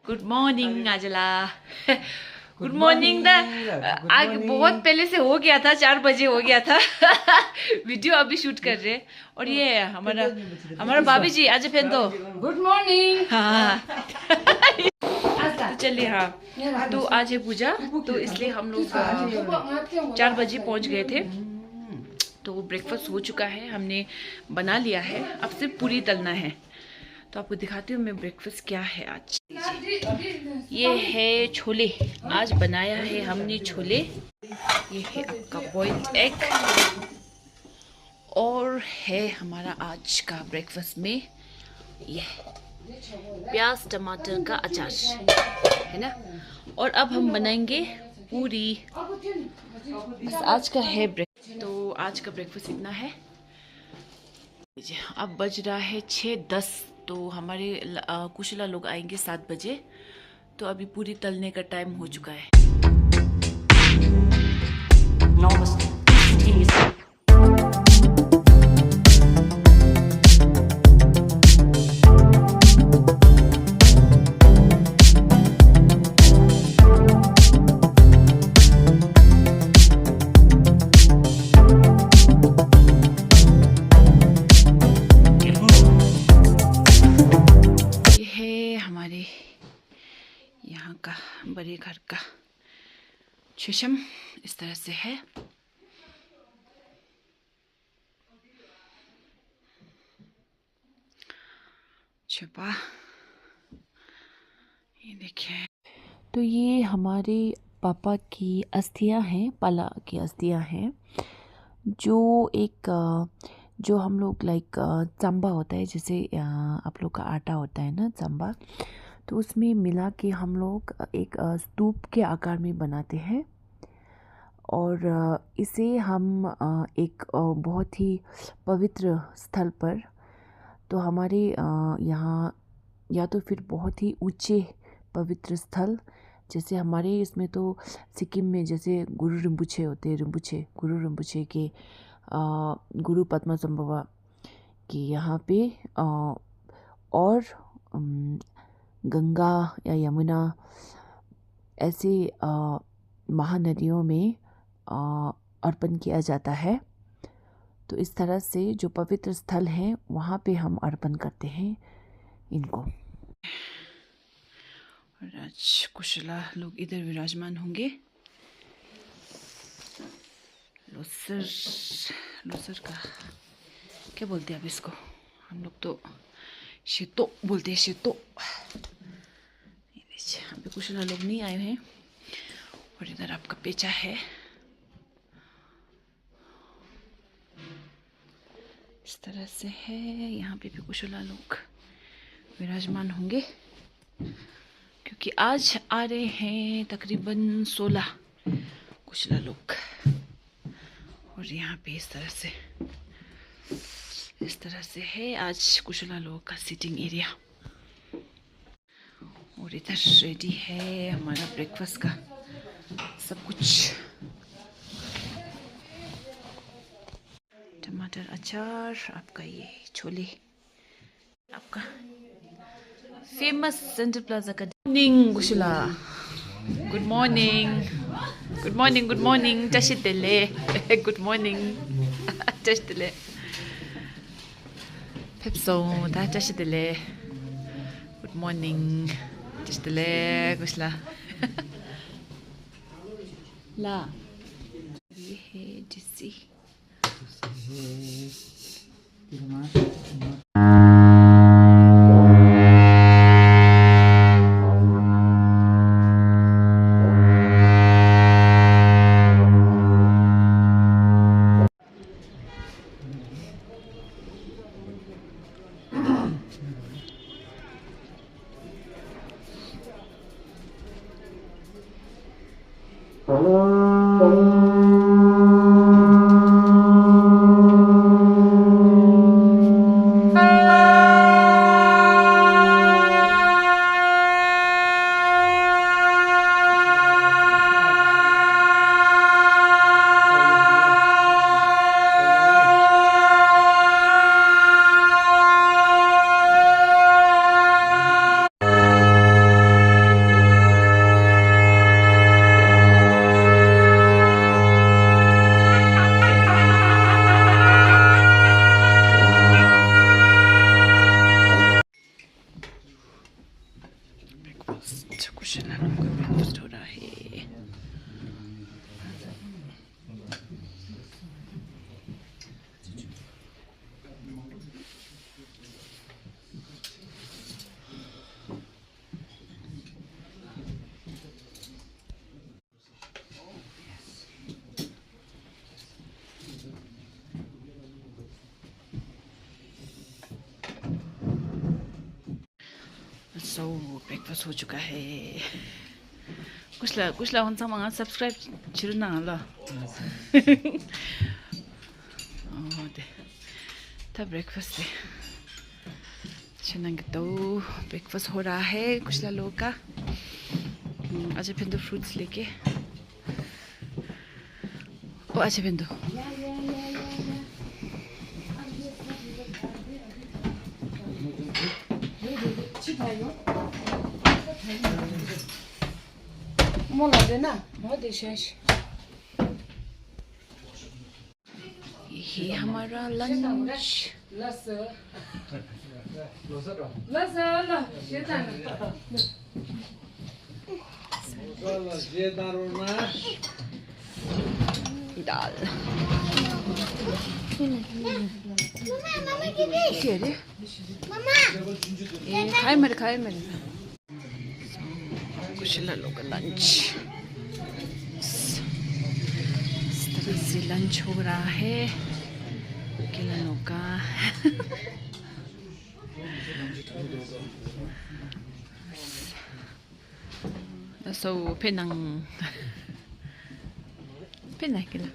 Good morning आजला। Good morning दा आगे बहुत पहले से हो गया था, 4 बजे हो गया था। वीडियो अभी शूट कर रहे और ये हमारा भाभी जी आज फिर तो गुड मॉर्निंग। हाँ। तो चलिए हाँ, तो आज है पूजा, तो इसलिए हम लोग 4 बजे पहुंच गए थे। तो ब्रेकफास्ट हो चुका है, हमने बना लिया है, अब सिर्फ पूरी तलना है। तो आपको दिखाती हूँ मैं ब्रेकफास्ट क्या है आज। ये है छोले, आज बनाया है हमने छोले। ये है आपका बॉइल्ड एग और है हमारा आज का ब्रेकफास्ट में ये प्याज टमाटर का अचार है ना। और अब हम बनाएंगे पूरी। बस आज का है तो आज का ब्रेकफास्ट इतना है। अब बज रहा है 6:10, तो हमारे कुशला लोग आएंगे 7 बजे। तो अभी पूरी तलने का टाइम हो चुका है। यहाँ का बड़े घर का शीशम इस तरह से है। छुपा ये देखिए, तो ये हमारे पापा की अस्थियां हैं, पाला की अस्थियां हैं, जो एक जो हम लोग लाइक चंबा होता है, जैसे आप लोग का आटा होता है ना चंबा, तो उसमें मिला के हम लोग एक स्तूप के आकार में बनाते हैं। और इसे हम एक बहुत ही पवित्र स्थल पर, तो हमारे यहाँ या तो फिर बहुत ही ऊंचे पवित्र स्थल, जैसे हमारे इसमें तो सिक्किम में जैसे गुरु रिम्पुछे होते हैं, गुरु रिम्पुछे के गुरु पद्मसंभवा के यहाँ पे और गंगा या यमुना ऐसे महानदियों में अर्पण किया जाता है। तो इस तरह से जो पवित्र स्थल हैं वहाँ पे हम अर्पण करते हैं इनको। और आज कुशला लोग इधर विराजमान होंगे। लोसर का क्या बोलते हैं अब इसको, हम लोग तो शेतो बोलते हैं, शेतो। अभी कुशला लोग नहीं आए हैं। और इधर आपका पेचा है, इस तरह से है। यहाँ पे भी कुशला लोग विराजमान होंगे, क्योंकि आज आ रहे हैं तकरीबन 16 कुशला लोग। और यहाँ पे इस तरह से है आज कुशला लोगों का सिटिंग एरिया। और इधर रेडी है हमारा ब्रेकफास्ट का सब कुछ। टमाटर अचार, आपका ये छोले, आपका फेमस सेंट्रल प्लाजा का। Morning Kushala, good morning, good morning, good morning चशितले, गुड मॉर्निंग चशितले, 펩소 다 चशितले, गुड मॉर्निंग चशितले कुशला। ला ये है जिसी कुशला लोगों का ब्रेकफास्ट हो रहा है। सो ब्रेकफास्ट हो चुका है। कुशला हुन्छ मगा सब्सक्राइब छिटो न ल। था ब्रेकफास्ट है तो ब्रेकफास्ट हो रहा है कुशला लोगों का। अच्छा फिर फ्रूट्स लेके ओ अच्छा फिर ये हमारा लंच। दाल के अरे ए खाए मेरे कुशला लोग का लंच। इस तरह से लंच हो रहा है किलों का। So penang kila.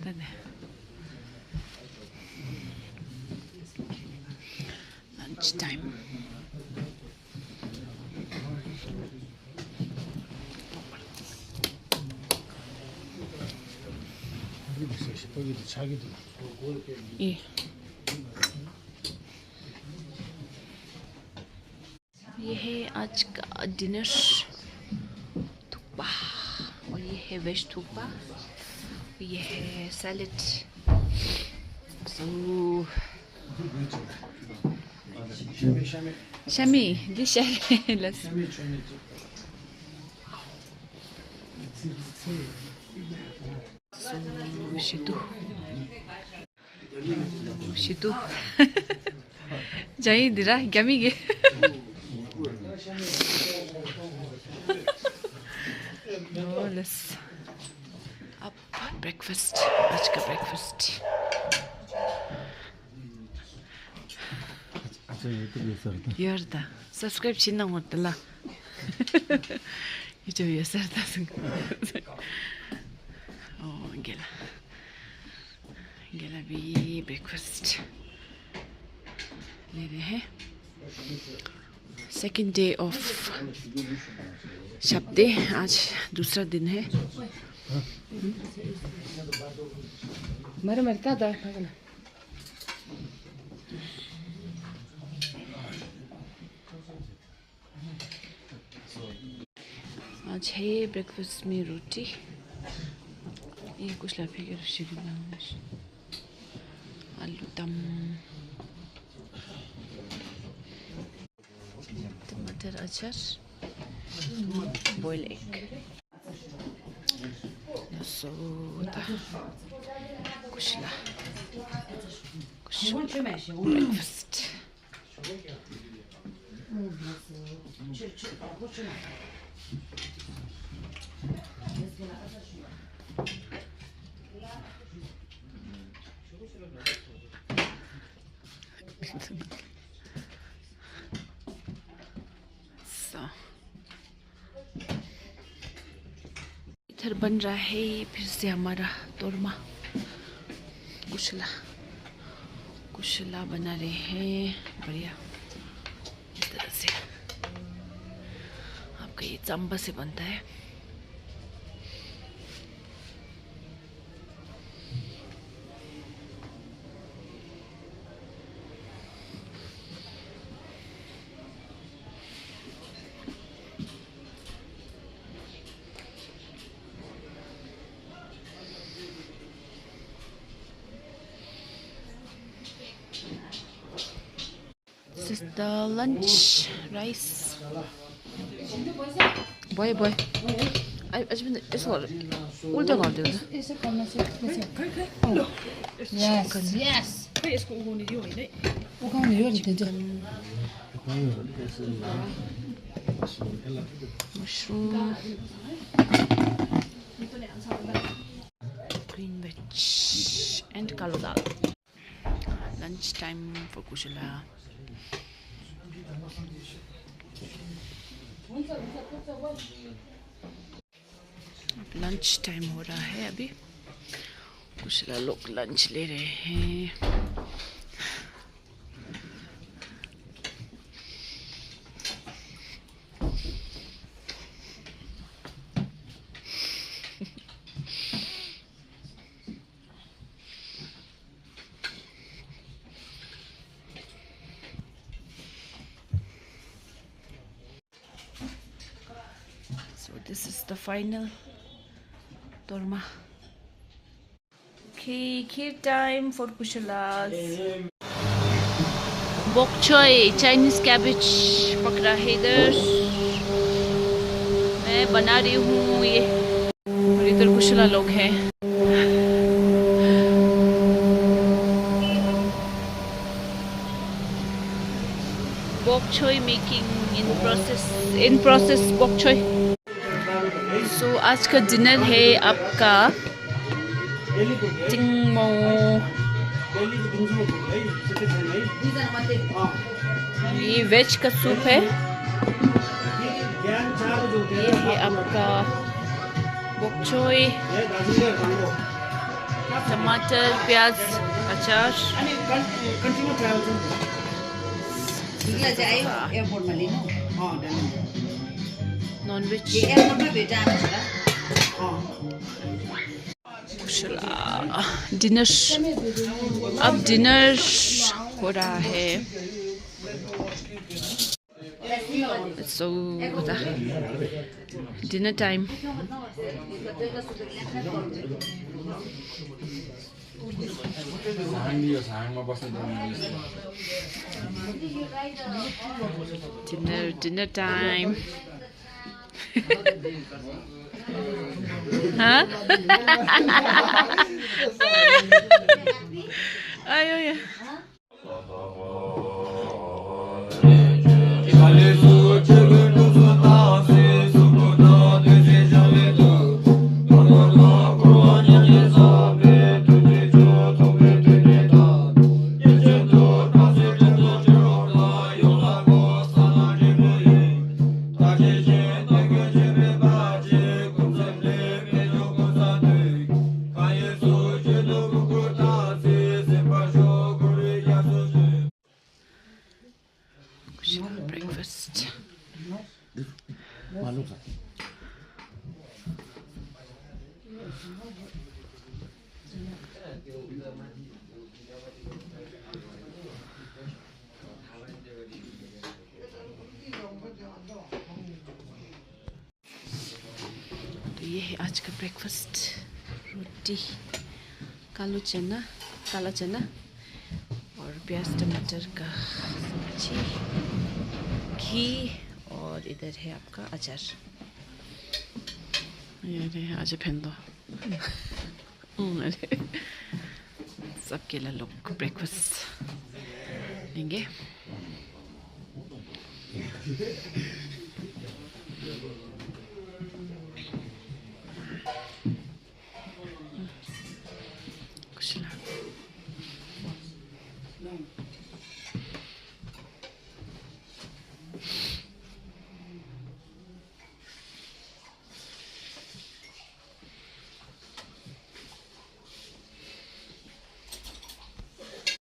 Tane. Lunch time. 예. ये है आज का डिनर थुक्पा और ये है वेज थुक्पा, ये है सैलेड। सो शमी दिशेलस शितु जाई दिरा गमीगे अब ब्रेकफास्ट, आज का ब्रेकफास्ट। 열다 subscribe 진나 못들라 이제 예ሰር다 गेला भी ब्रेकफास्ट ले रहे हैं। सेकेंड डे ऑफ शब्दे, आज दूसरा दिन है। मरता था आज है ब्रेकफास्ट में रोटी, ये कुछ लाफे के रोटी आलू दम, टमाटर अचार, बॉयल एग। सोता कुशला ब्रेकफास्ट। इधर बन रहा है फिर से हमारा तोरमा। कुशला बना रहे हैं बढ़िया इस तरह से। आपका ये चंबा से बनता है। the lunch rice. Boy. Ajme isko ulta कर दे ऐसे करना से yes खै यसको उगाउने दियो हैन उगाउने हो नि त्यो mushroom green veg and kalo dal. Lunch time for Kushila. Lunch time हो रहा है अभी कुशला लोग लंच ले रहे हैं so this is the final Torma. Okay, kheer time for Kushala's. Bok choy, Chinese cabbage पकड़ा है इधर. मैं बना रही हूँ ये. और इधर कुशला लोग हैं. Bok choy making in process bok choy. So आज का डिनर है आपका टिंगमो ये वेज का सूप है ये है आपका bok choy टमाटर प्याज अचार नॉन वेज डिनर अब डिनर हो रहा है so dinner time dinner time huh ayo ya breakfast तो ये है आज का ब्रेकफास्ट रोटी काला चना और प्याज टमाटर का सब्जी घी और इधर है आपका अचार ये आज फेंदो सबके लिए लोग ब्रेकफास्ट लेंगे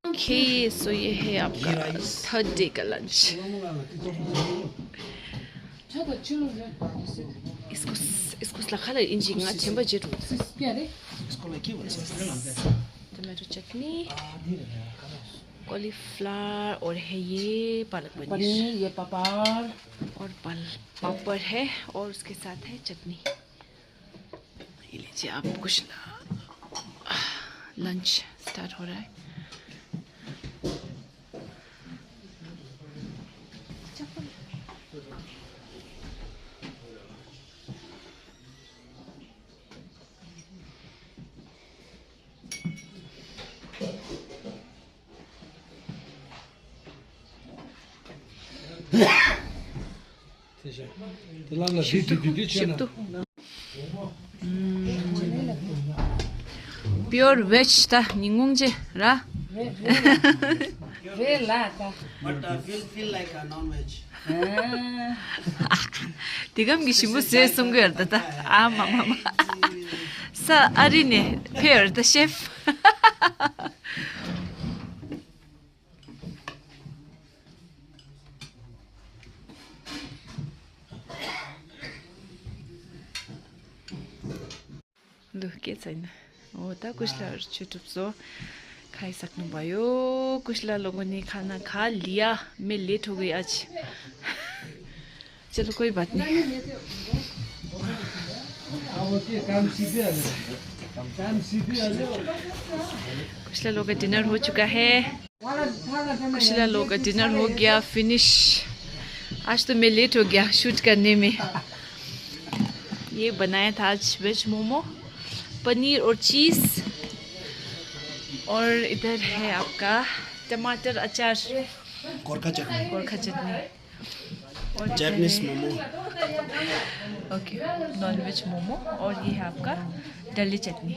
ओके सो ये है आपका थर्ड डे का लंच इसको लखा इंजी चेंबर जेरू टमाटो चटनी कॉलीफ्लावर और है ये पालक पनीर ये पापड़ और पापड़ है और उसके साथ है चटनी ये लीजिए आप कुछ लंच स्टार्ट हो रहा है Ship to. Pure veg ta ningungje ra. Very lata. But feel like a non-veg. Digam gishimu se sungwer ta. Ah mama. Sa arine pair the chef. Look, get in. Oh, ta कुशला YouTube so खाई सक्नु भयो कुशला लोगों ने खाना खा लिया मैं late हो गई आज चलो कोई बात नहीं कुशला लोग का डिनर हो चुका है कुशला लोग का डिनर हो गया फिनिश आज तो मैं लेट हो गया शूट करने में ये बनाया था आज वेज मोमो पनीर और चीज़ और इधर है आपका टमाटर अचार गोरखा चटनी और Japanese momo okay non veg momo और ये है आपका दली चटनी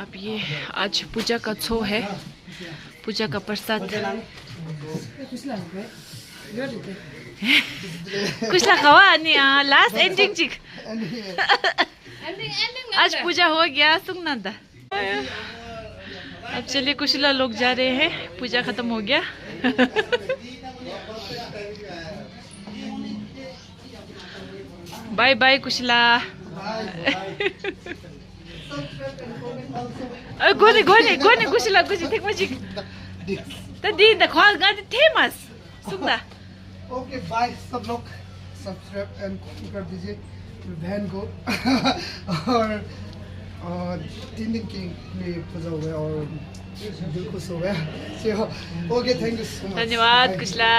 अब ये आज पूजा का छो है पूजा का प्रसाद कुछ लगा नहीं लास्ट एंडिंग चिक आज पूजा हो गया सुनना था अब चलिए कुशला लोग जा रहे हैं पूजा खत्म हो गया बाय बाय कुशला गोने गोने गोने कुशला कुछ ठीक मजिक तदी द कॉल गाते फेमस सुनना ओके बाय सब लोग सब्सक्राइब एंड कर दीजिए बहन को और 3 दिन की लिए पूजा हो गया और दिल खुश हो गया okay thank you so much धन्यवाद कुशला